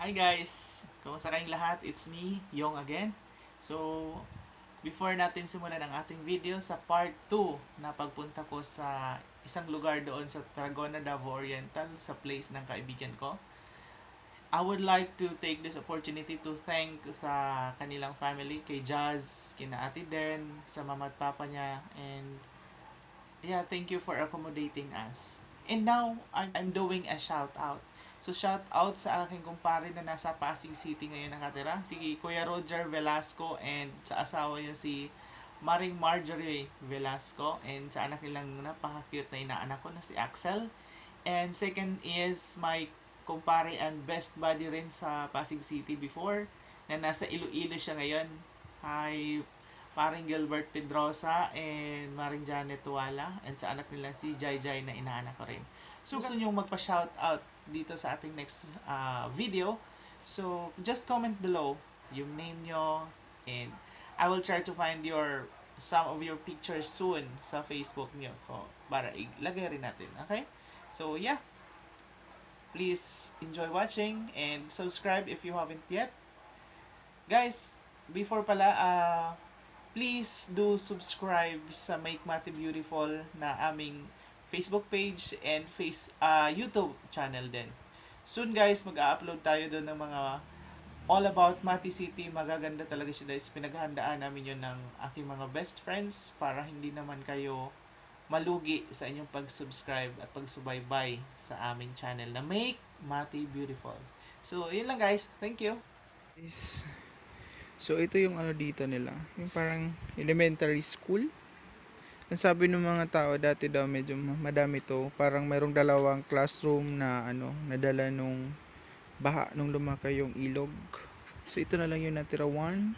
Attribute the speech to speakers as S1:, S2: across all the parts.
S1: Hi guys! Kumusta kayong lahat? It's me, Yong again. So, before natin simulan ang ating video sa part 2 na pagpunta ko sa isang lugar doon sa Tarragona, Davao Oriental sa place ng kaibigan ko, I would like to take this opportunity to thank sa kanilang family, kay Jazz, kina Ate Den, sa mama at papa niya, and yeah, thank you for accommodating us. And now, I'm doing a shout out. So shout out sa aking kumpare na nasa Pasig City ngayon nakatira, si Kuya Roger Velasco, and sa asawa niya si Maring Marjorie Velasco, and sa anak nilang napaka-cute na inaanak ko na si Axel. And second is my kumpare and best buddy rin sa Pasig City before, na nasa Iloilo siya ngayon. Hi, Maring Gilbert Pedrosa and Maring Janet Tuwala, and sa anak nila si Jai Jai na inaanak ko rin. So gusto nyo magpa-shout out dito sa ating next video, so just comment below yung name nyo, and I will try to find some of your pictures soon sa Facebook nyo ko para ilagay rin natin. Okay? So yeah, please enjoy watching and subscribe if you haven't yet. Guys, before pala, please do subscribe sa Make Mati Beautiful na aming Facebook page and YouTube channel din. Soon guys, mag-upload tayo doon ng mga all about Mati City. Magaganda talaga siya guys. Pinaghandaan namin yun ng aking mga best friends para hindi naman kayo malugi sa inyong pag-subscribe at pagsubaybay sa aming channel na Make Mati Beautiful. So, yun lang guys. Thank you.
S2: So ito yung ano dito nila, yung parang elementary school. Ang sabi ng mga tao dati daw medyo madami to, parang mayroong dalawang classroom na nadala nung baha nung lumaki yung ilog. So ito na lang yung natira, 1,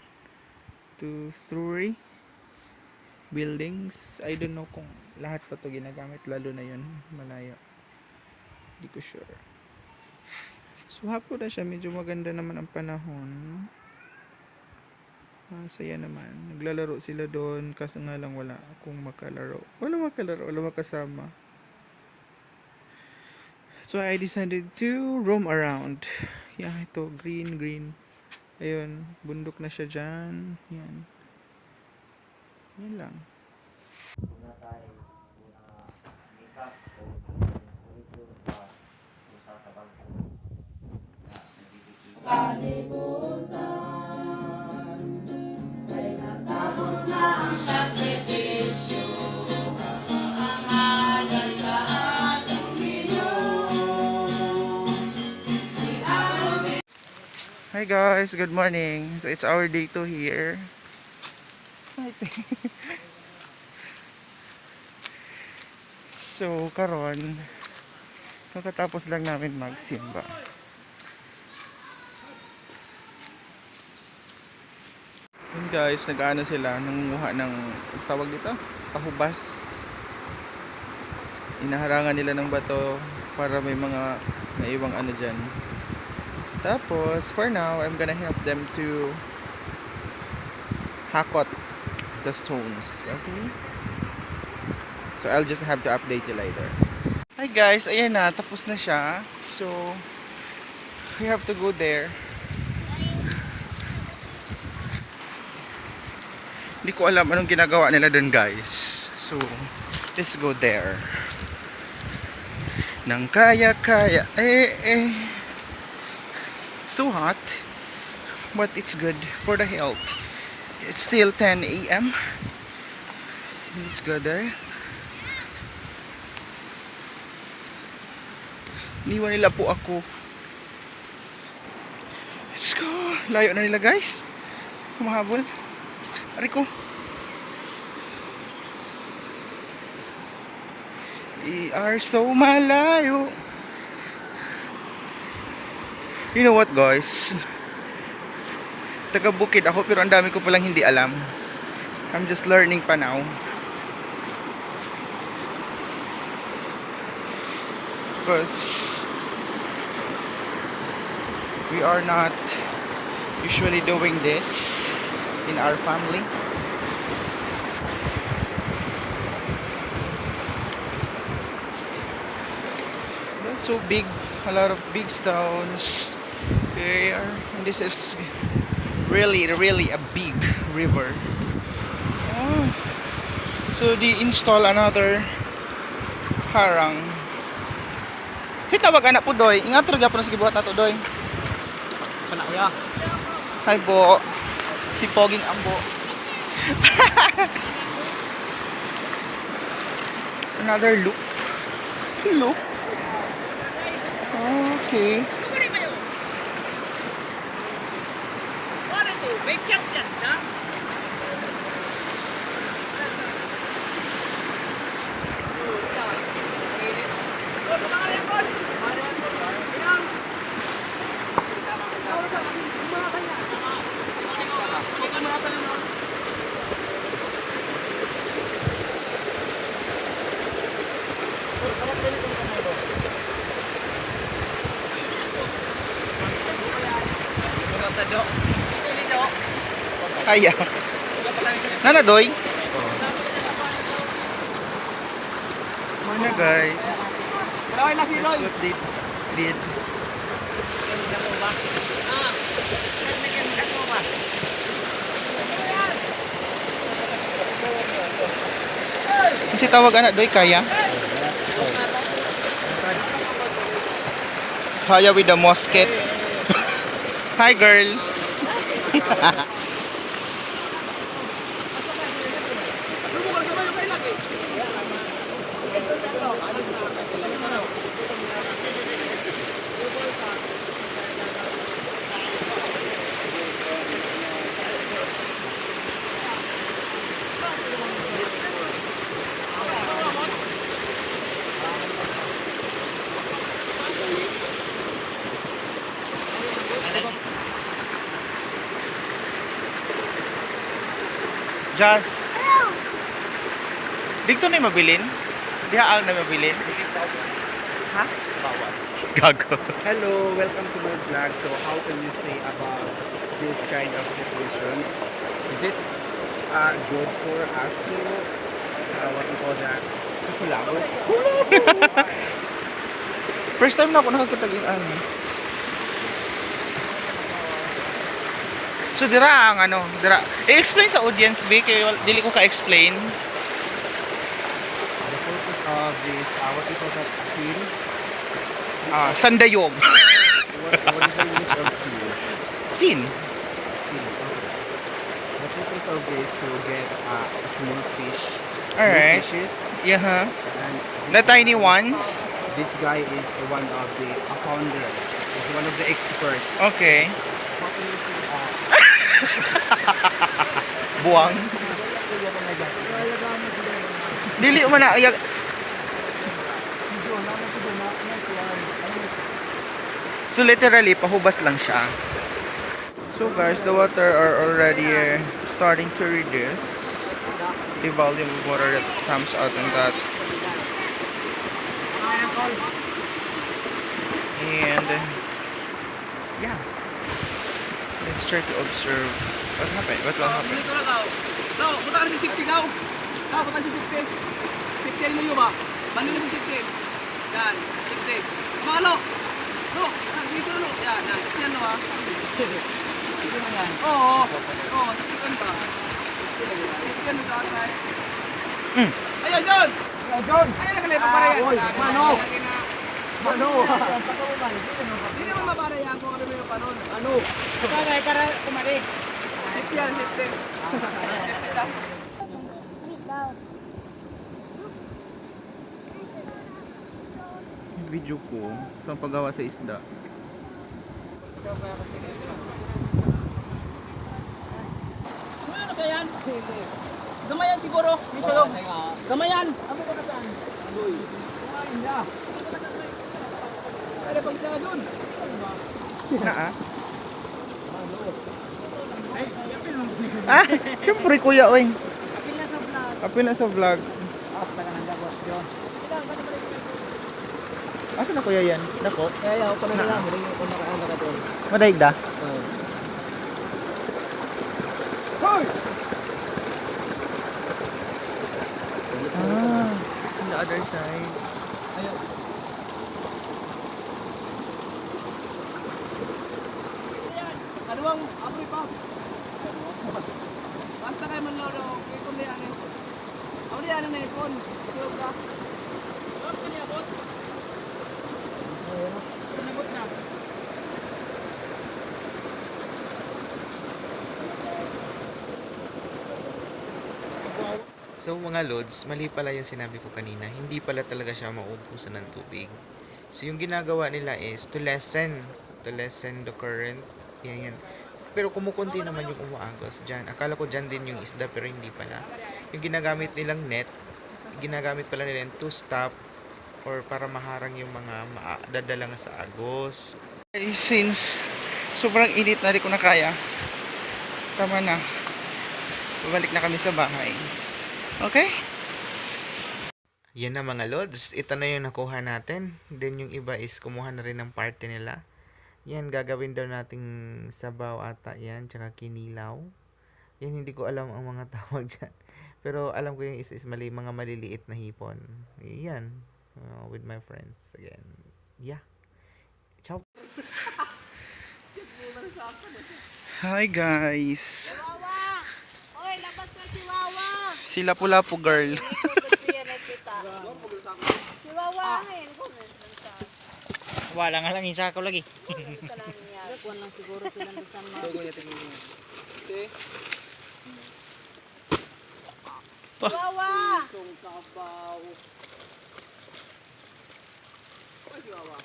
S2: 2, 3 buildings. I don't know kung lahat pa to ginagamit, lalo na yun malayo, hindi ko sure. So hapon na siya, medyo maganda naman ang panahon. Saya naman. Naglalaro sila doon, kaso nga lang wala akong makalaro. Wala makasama. So I decided to roam around. Yeah, ito, green. Ayun, bundok na siya dyan. Yan. Yan lang. Hi guys, good morning. So it's our day 2 here. So karon, kakatapos lang namin magsimba. Yun guys, nag-ano sila, nangunguha ng tawag dito, pahubas. Inaharangan nila ng bato para may mga naiwang ano dyan. Tapos, for now, I'm gonna help them to hakot the stones. Okay? So, I'll just have to update you later. Hi guys, ayan na, tapos na siya. So, we have to go there. Hindi ko alam anong ginagawa nila dun guys. So, let's go there. Nang kaya-kaya. It's too hot, but it's good for the health. It's still 10 a.m. Let's go there. Iniwan nila po ako. Let's go. Layo na nila guys. Kumahabol. Ari ko. We are so malayo. You know what guys, taga Bukid ako pero ang dami ko palang hindi alam. I'm just learning pa now. Because we are not usually doing this in our family. That's so big, a lot of big stones. Okay, and this is really a big river. Oh. So they install another harang. Tawag anak po doy. Ingat ra gyapon sa gibuhat nato doy.
S1: Kana kuya.
S2: Hi bo. Si Poging Ambo. Another loop. Loop. Okay. Kaya. Nana doy. Mana guys. That's what they did. Kasi tawag anak doy kaya. Kaya with the musket. Hi girl. Just dito na mabilin? Diha ang na mabilin? Ha? Gago.
S3: Hello, welcome to my vlog. So how can you say about this kind of situation? Is it good for us to what we call that? Kulabo?
S2: First time na ako nakakita ng ano. So dira ang ano, dira. I-explain sa audience B kay dili ko ka-explain.
S3: The purpose of this, what we call that scene?
S2: Sandayog.
S3: What is the English of scene?
S2: Scene.
S3: Scene, okay. The purpose of this to get a small fish.
S2: Alright.
S3: Small fishes.
S2: Yeah, huh?
S3: And
S2: The tiny ones.
S3: this guy is one of the founder. He's one of the experts.
S2: Okay.
S3: What can you say?
S2: Buwang. Dili man na ayag. So literally pahubas lang siya. So guys, the water are already starting to reduce the volume of water that comes out in that. And yeah, let's try to observe what happened. What will happen?
S4: No, punta ka rin si 60 daw. No, punta si 60. 60 mo yun ba? Balik na si 60. Yan, 60. Kamalo. No, dito no. Yan, yan. 60 yan no ha. Dito na yan. Oo. Oo, 60 yan ba? 60 yan no tatay. Ayan, John! Ayan, John! Ayan, nakalipang para yan. Mano! Mano! Hindi naman mabara yan kung ano may panon. Ano? Kaya para kumari. 60 yan, 60.
S2: Video ko sa paggawa sa isda.
S4: Ano kaya yan? Gamayan siguro. Misalog. Gamayan. Ano ka saan? Agoy. Gamayan niya. Ay, pag isa dun.
S2: Na syempre kuya oy. Apil na sa vlog. Asa na kuya yan? Nako.
S4: Kaya ako na lang. Hindi ko nakaan na doon.
S2: Madaig da.
S4: Hoy!
S2: On the other side.
S4: Ayun. Kaduang, apoy pa. Basta kayo man lang daw, kaya kung yan eh. Ako na yan ang naipon. Tulog ka. Tulog ka niya, bot. Nagot na.
S2: So mga lods, mali pala yung sinabi ko kanina. Hindi pala talaga siya maubusan ng tubig. So yung ginagawa nila is to lessen the current. Yan. Pero kumukunti naman yung umaagos dyan. Akala ko dyan din yung isda pero hindi pala. Yung ginagamit nilang net, ginagamit pala nila yung to stop or para maharang yung mga dadala nga sa agos. Since sobrang init na, di ko na kaya. Tama na. Babalik na kami sa bahay. Okay? Yan na mga lods. Ito na yung nakuha natin. Then yung iba is kumuha na rin ng parte nila. Yan, gagawin daw nating sabaw ata yan. Tsaka kinilaw. Yan, hindi ko alam ang mga tawag dyan. Pero alam ko yung is mga maliliit na hipon. Yan. With my friends. Again. Yeah. Ciao. Hi guys.
S5: Wawa! Oy, labas na si Wawa!
S2: Si Lapu-Lapu girl.
S5: Siya nakita. Si Wawa ngayon, comment lang sa
S3: Wala nga lang isa ko lagi.
S5: sa lang niya. Kuwan lang siguro sila ng sama.
S4: Okay.
S5: Wawa!
S4: Itong kabaw. Ay, si Wawa.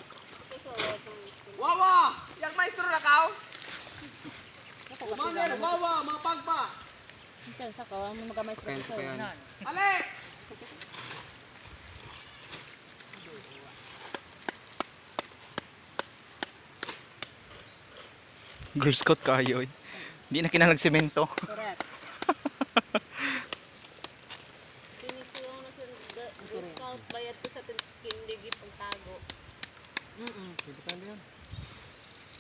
S4: Wawa! Yang maestro na kao? Umaner, Wawa, mapagpa.
S5: Ito, sa kawan mo magamay sa ito.
S4: Ale!
S2: Girl Scout kayo. Hindi na kinalag semento.
S5: Correct. Sinisiyaw na sa discount bayad ko sa kindigit ang tago.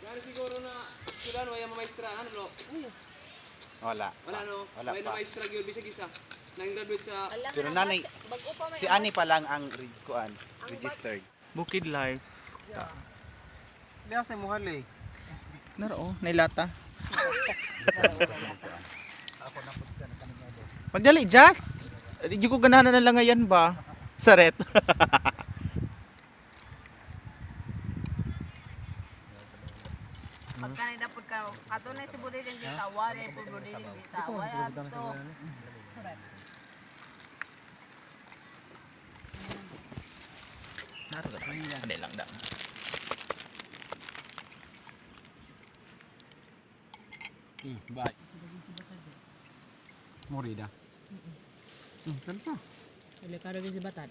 S4: Yan siguro na sila no, yung maestra, ano no?
S3: Wala.
S4: Wala no?
S3: Wala
S4: May
S3: pa.
S4: na maestra gyud bisag isa. Nang graduate sa
S5: Alam
S3: Pero
S5: na,
S3: nanay,
S5: bago pa may
S3: Si Ani pa lang ang registered.
S2: Bukid life.
S3: Liya sa muhal eh.
S2: Naro, nailata. Magdali, Jazz! Hindi ko ganahan na lang ngayon ba? Saret.
S5: pagka dapat ka katunay si buday din dita, wala po buday din dita. Wala to.
S2: Naro, hindi lang daw.
S3: Bye. Morida. Kanta.
S5: Wala ka rin si batat.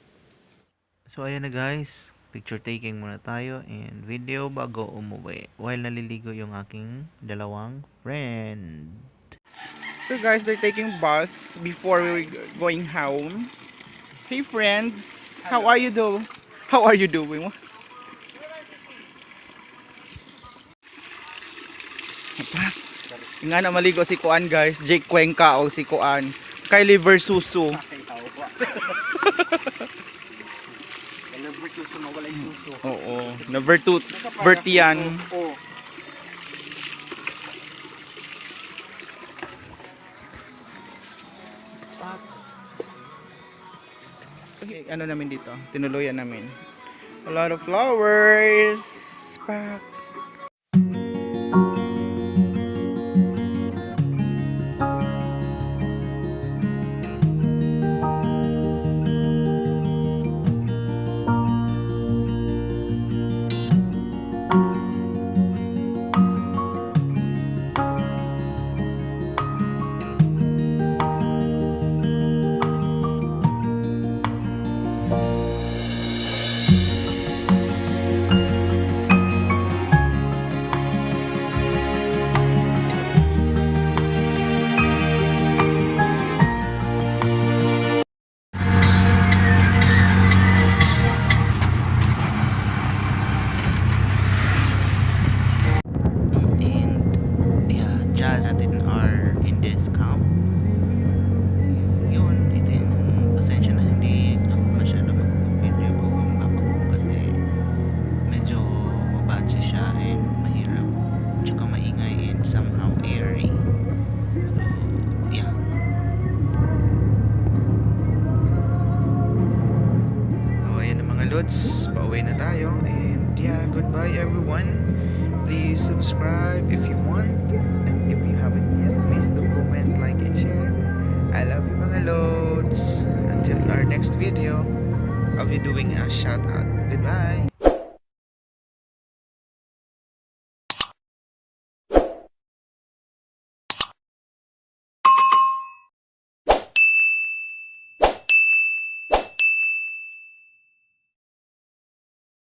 S2: So ayan na guys, picture taking muna tayo and video bago umuwi while naliligo yung aking dalawang friend. So guys, they're taking bath before we going home. Hey friends, how are you doing? How are you doing? Nga na maligo si Kuan guys, Jake Cuenca o si Kuan, Kylie Versuso.
S3: Never suso mawala yung suso.
S2: Oo, na Vertian.
S3: Oo.
S2: Okay, ano namin dito? Tinuluyan namin. A lot of flowers. Pak. mga lods, pauwi na tayo. And yeah, goodbye everyone. Please subscribe if you want. And if you haven't yet, please do comment, like, and share. I love you mga lods. Until our next video, I'll be doing a shout out. Goodbye.